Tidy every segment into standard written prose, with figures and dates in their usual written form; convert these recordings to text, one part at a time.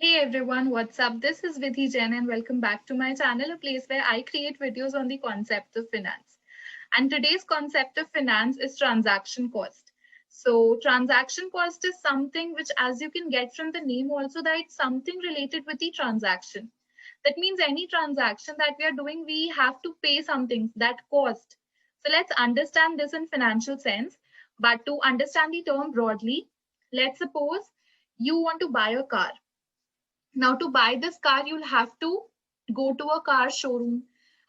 Hey everyone, what's up? This is Vidhi Jain and welcome back to my channel, a place where I create videos on the concept of finance. And today's concept of finance is transaction cost. So transaction cost is something which, as you can get from the name also, that it's something related with the transaction. That means any transaction that we are doing, we have to pay something, that cost. So let's understand this in financial sense. But to understand the term broadly, let's suppose you want to buy a car. Now, to buy this car, you'll have to go to a car showroom.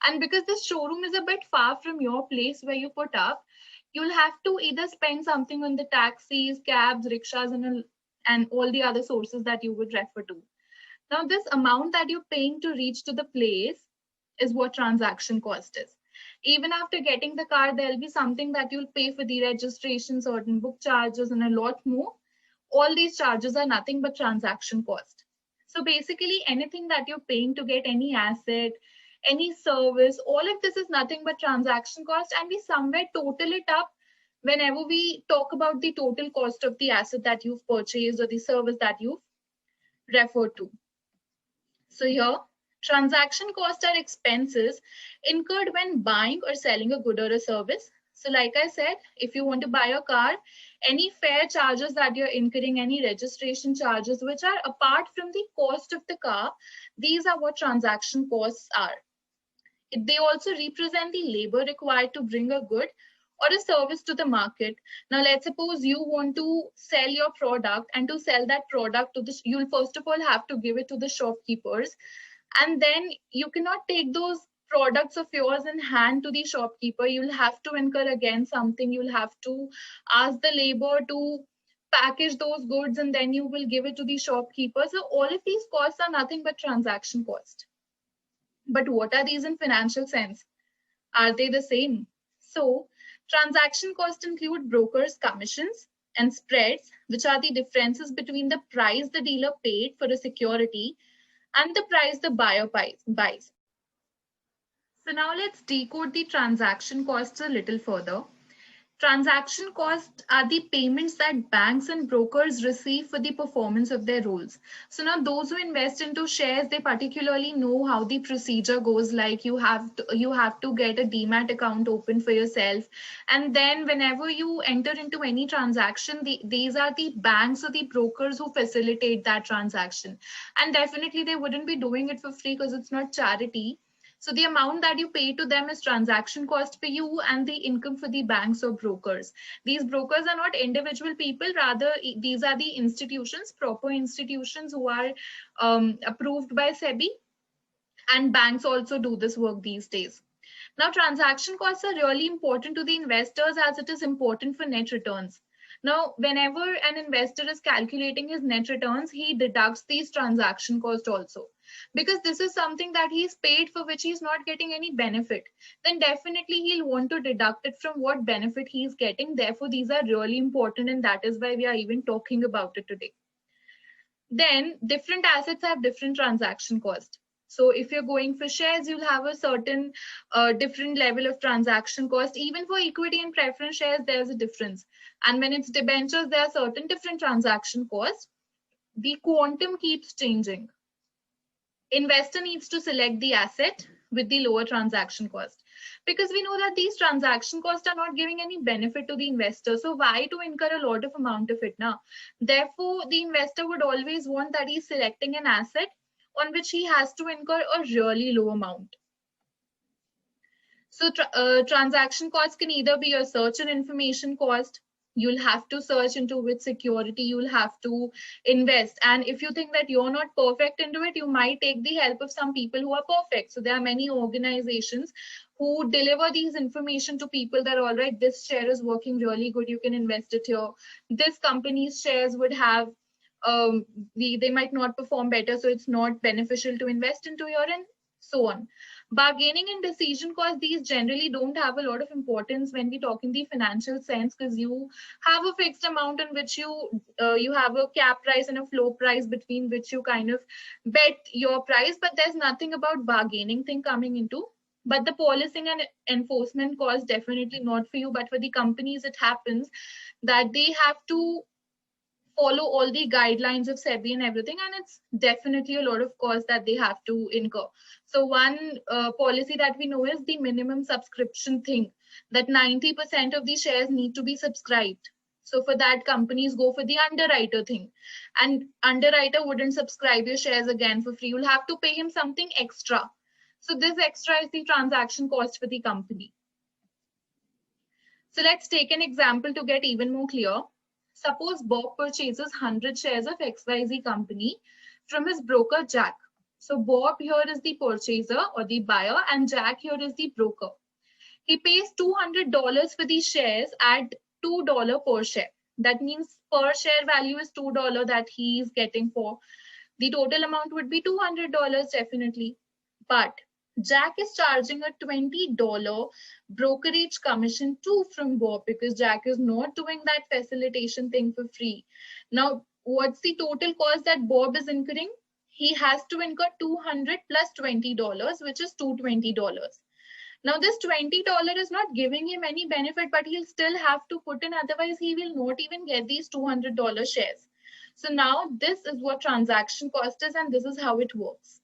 And because this showroom is a bit far from your place where you put up, you'll have to either spend something on the taxis, cabs, rickshaws, and all the other sources that you would refer to. Now, this amount that you're paying to reach to the place is what transaction cost is. Even after getting the car, there'll be something that you'll pay for the registration, certain book charges, and a lot more. All these charges are nothing but transaction cost. So basically, anything that you're paying to get any asset, any service, all of this is nothing but transaction cost, and we somewhere total it up whenever we talk about the total cost of the asset that you've purchased or the service that you've referred to. So here, transaction costs are expenses incurred when buying or selling a good or a service. So like I said, if you want to buy a car, any fare charges that you're incurring, any registration charges, which are apart from the cost of the car, these are what transaction costs are. They also represent the labor required to bring a good or a service to the market. Now, let's suppose you want to sell your product, and to sell that product to this, you'll first of all have to give it to the shopkeepers, and then you cannot take those products of yours in hand to the shopkeeper. You'll have to incur again something. You'll have to ask the labor to package those goods, and then you will give it to the shopkeeper. So all of these costs are nothing but transaction cost. But what are these in financial sense? Are they the same? So, transaction costs include brokers' commissions and spreads, which are the differences between the price the dealer paid for a security and the price the buyer buys. So now let's decode the transaction costs a little further. Transaction costs are the payments that banks and brokers receive for the performance of their roles. So now those who invest into shares, they particularly know how the procedure goes. Like you have to get a demat account open for yourself, and then whenever you enter into any transaction, these are the banks or the brokers who facilitate that transaction. And definitely they wouldn't be doing it for free because it's not charity. So the amount that you pay to them is transaction cost for you and the income for the banks or brokers. These brokers are not individual people, rather these are the institutions, proper institutions who are approved by SEBI, and banks also do this work these days. Now, transaction costs are really important to the investors as it is important for net returns. Now, whenever an investor is calculating his net returns, he deducts these transaction costs also. Because this is something that he's paid for which he's not getting any benefit. Then definitely he'll want to deduct it from what benefit he's getting. Therefore, these are really important, and that is why we are even talking about it today. Then different assets have different transaction cost. So if you're going for shares, you'll have a certain different level of transaction cost. Even for equity and preference shares, there's a difference. And when it's debentures, there are certain different transaction costs. The quantum keeps changing. Investor needs to select the asset with the lower transaction cost, because we know that these transaction costs are not giving any benefit to the investor. So why to incur a lot of amount of it now? Therefore, the investor would always want that he's selecting an asset on which he has to incur a really low amount. So transaction costs can either be a search and information cost. You'll have to search into which security you'll have to invest. And if you think that you're not perfect into it, you might take the help of some people who are perfect. So there are many organizations who deliver these information to people that, all right, this share is working really good, you can invest it here. This company's shares would have, they might not perform better, so it's not beneficial to invest into here, and so on. Bargaining and decision costs, these generally don't have a lot of importance when we talk in the financial sense, because you have a fixed amount in which you have a cap price and a floor price between which you kind of bet your price, but there's nothing about bargaining thing coming into. But the policing and enforcement cost, definitely not for you, but for the companies it happens that they have to follow all the guidelines of SEBI and everything, and it's definitely a lot of cost that they have to incur. So one policy that we know is the minimum subscription thing, that 90% of the shares need to be subscribed. So for that, companies go for the underwriter thing, and underwriter wouldn't subscribe your shares again for free. You'll have to pay him something extra. So this extra is the transaction cost for the company. So let's take an example to get even more clear. Suppose Bob purchases 100 shares of XYZ company from his broker Jack. So Bob here is the purchaser or the buyer, and Jack here is the broker. He pays $200 for these shares at $2 per share. That means per share value is $2 that he is getting for. The total amount would be $200 definitely. But Jack is charging a $20 brokerage commission too from Bob, because Jack is not doing that facilitation thing for free. Now, what's the total cost that Bob is incurring? He has to incur $200 plus $20, which is $220. Now, this $20 is not giving him any benefit, but he'll still have to put in, otherwise he will not even get these $200 shares. So now this is what transaction cost is, and this is how it works.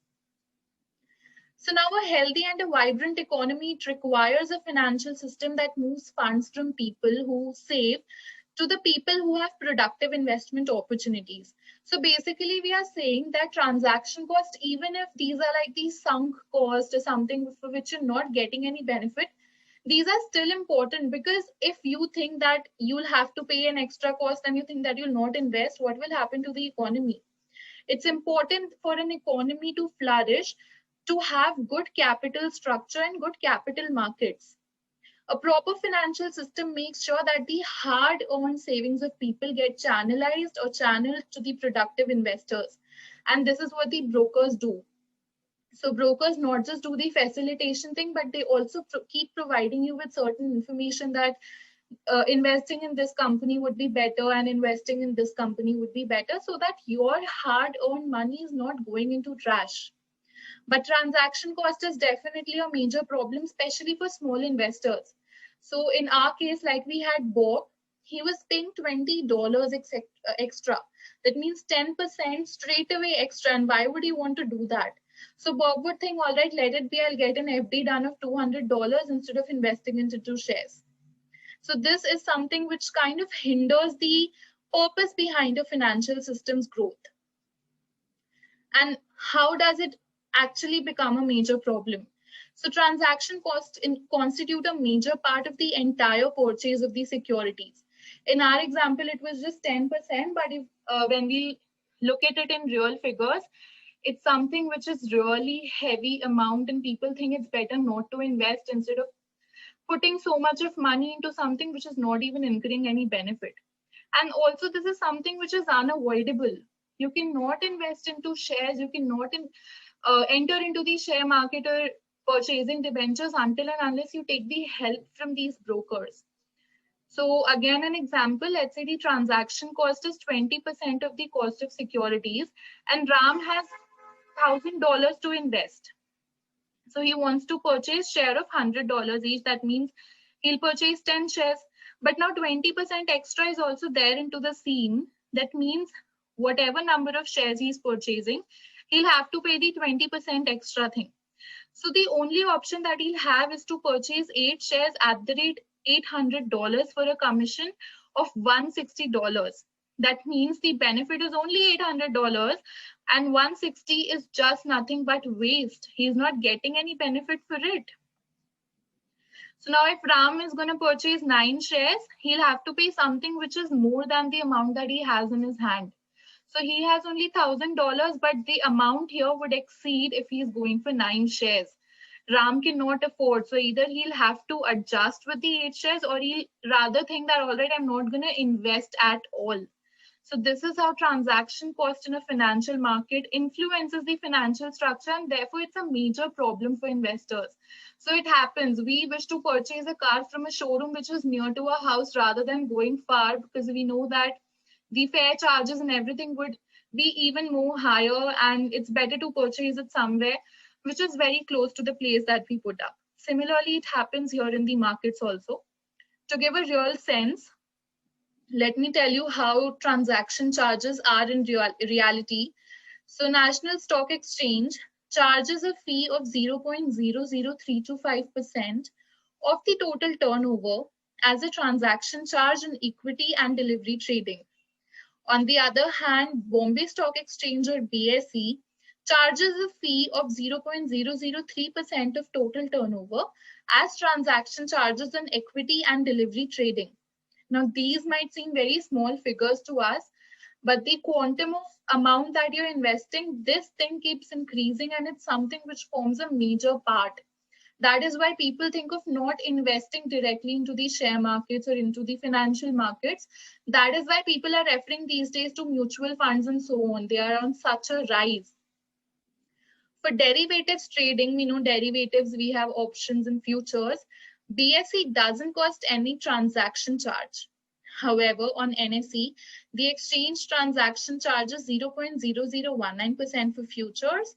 So now a healthy and a vibrant economy, it requires a financial system that moves funds from people who save to the people who have productive investment opportunities. So basically we are saying that transaction cost, even if these are like these sunk cost or something for which you're not getting any benefit, these are still important, because if you think that you'll have to pay an extra cost and you think that you'll not invest, what will happen to the economy? It's important for an economy to flourish to have good capital structure and good capital markets. A proper financial system makes sure that the hard-earned savings of people get channelized or channeled to the productive investors. And this is what the brokers do. So brokers not just do the facilitation thing, but they also keep providing you with certain information that investing in this company would be better and investing in this company would be better, so that your hard-earned money is not going into trash. But transaction cost is definitely a major problem, especially for small investors. So in our case, like we had Bob, he was paying $20 extra. That means 10% straight away extra. And why would he want to do that? So Bob would think, all right, let it be. I'll get an FD done of $200 instead of investing into 2 shares. So this is something which kind of hinders the purpose behind a financial system's growth. And how does it actually become a major problem? So transaction costs constitute a major part of the entire purchase of the securities. In our example, it was just 10%, but if, when we look at it in real figures, it's something which is really heavy amount, and people think it's better not to invest instead of putting so much of money into something which is not even incurring any benefit. And also this is something which is unavoidable. You cannot invest into shares, you cannot enter into the share market or purchasing debentures until and unless you take the help from these brokers. So again, an example, let's say the transaction cost is 20% of the cost of securities, and Ram has $1,000 to invest. So he wants to purchase share of $100 each. That means he'll purchase 10 shares. But now 20% extra is also there into the scene. That means whatever number of shares he's purchasing, he'll have to pay the 20% extra thing. So the only option that he'll have is to purchase 8 shares at the rate $800 for a commission of $160. That means the benefit is only $800 and $160 is just nothing but waste. He's not getting any benefit for it. So now if Ram is going to purchase 9 shares, he'll have to pay something which is more than the amount that he has in his hand. So he has only $1,000, but the amount here would exceed if he's going for 9 shares. Ram cannot afford. So either he'll have to adjust with the 8 shares, or he'll rather think that, all right, I'm not going to invest at all. So this is how transaction cost in a financial market influences the financial structure, and therefore it's a major problem for investors. So it happens, we wish to purchase a car from a showroom which is near to our house rather than going far, because we know that the fare charges and everything would be even more higher, and it's better to purchase it somewhere which is very close to the place that we put up. Similarly, it happens here in the markets also. To give a real sense, Let me tell you how transaction charges are in reality. So National Stock Exchange charges a fee of 0.00325% of the total turnover as a transaction charge in equity and delivery trading. On the other hand, Bombay Stock Exchange or BSE charges a fee of 0.003% of total turnover as transaction charges in equity and delivery trading. Now, these might seem very small figures to us, but the quantum of amount that you're investing, this thing keeps increasing and it's something which forms a major part. That is why people think of not investing directly into the share markets or into the financial markets. That is why people are referring these days to mutual funds and so on. They are on such a rise. For derivatives trading, we know derivatives, we have options and futures. BSE doesn't cost any transaction charge. However, on NSE, the exchange transaction charge is 0.0019% for futures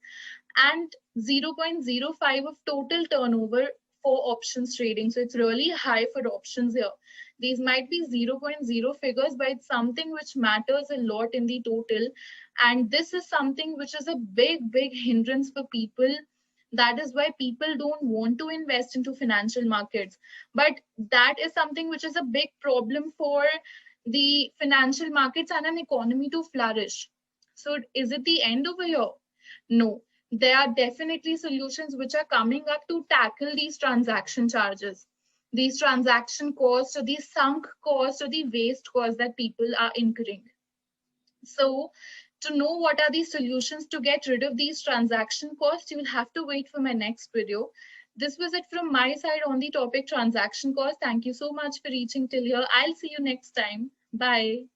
and 0.05 of total turnover for options trading. So it's really high for options here. These might be 0.0 figures, but it's something which matters a lot in the total. And this is something which is a big hindrance for people. That is why people don't want to invest into financial markets. But that is something which is a big problem for the financial markets and an economy to flourish. So is it the end over here? No, there are definitely solutions which are coming up to tackle these transaction charges, these transaction costs, or these sunk costs, or the waste costs that people are incurring. So to know what are the solutions to get rid of these transaction costs, you will have to wait for my next video. This was it from my side on the topic transaction cost. Thank you so much for reaching till here. I'll see you next time. Bye.